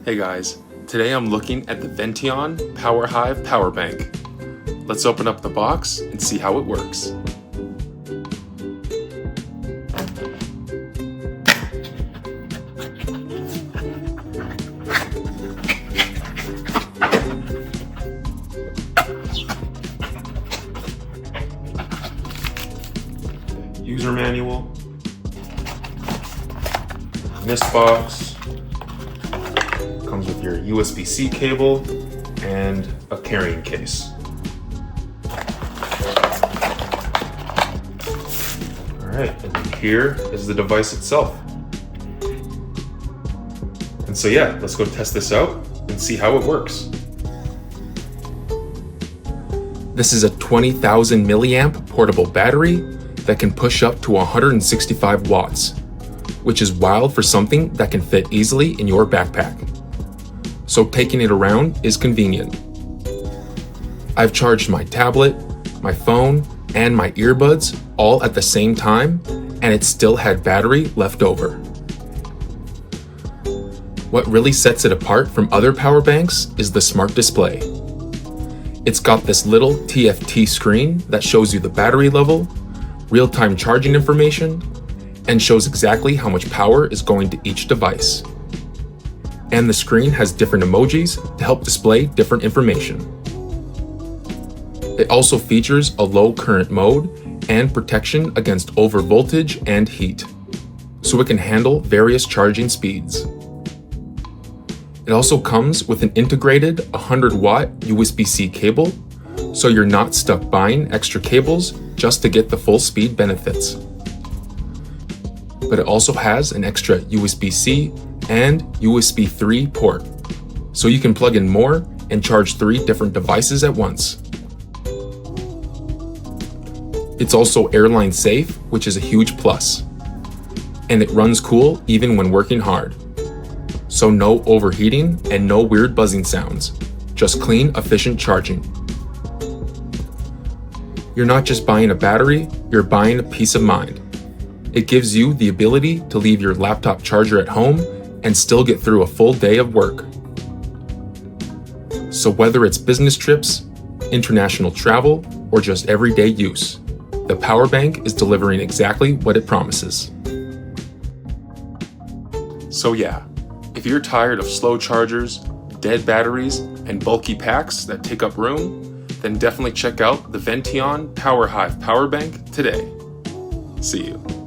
Hey guys, today I'm looking at the VENTION Hive Power Bank. Let's open up the box and see how it works. User manual. In this box comes with your USB-C cable and a carrying case. Alright, and then here is the device itself. And so yeah, let's go test this out and see how it works. This is a 20,000 milliamp portable battery that can push up to 165 watts, which is wild for something that can fit easily in your backpack. So taking it around is convenient. I've charged my tablet, my phone, and my earbuds all at the same time, and it still had battery left over. What really sets it apart from other power banks is the smart display. It's got this little TFT screen that shows you the battery level, real-time charging information, and shows exactly how much power is going to each device. And the screen has different emojis to help display different information. It also features a low current mode and protection against overvoltage and heat, so it can handle various charging speeds. It also comes with an integrated 100-watt USB-C cable, so you're not stuck buying extra cables just to get the full speed benefits. But it also has an extra USB-C and USB 3 port, so you can plug in more and charge 3 different devices at once. It's also airline safe, which is a huge plus, and it runs cool even when working hard. So no overheating and no weird buzzing sounds, just clean, efficient charging. You're not just buying a battery, you're buying a peace of mind. It gives you the ability to leave your laptop charger at home and still get through a full day of work. So whether it's business trips, international travel, or just everyday use, the power bank is delivering exactly what it promises. So yeah, if you're tired of slow chargers, dead batteries, and bulky packs that take up room, then definitely check out the VENTION Hive Power Bank today. See you.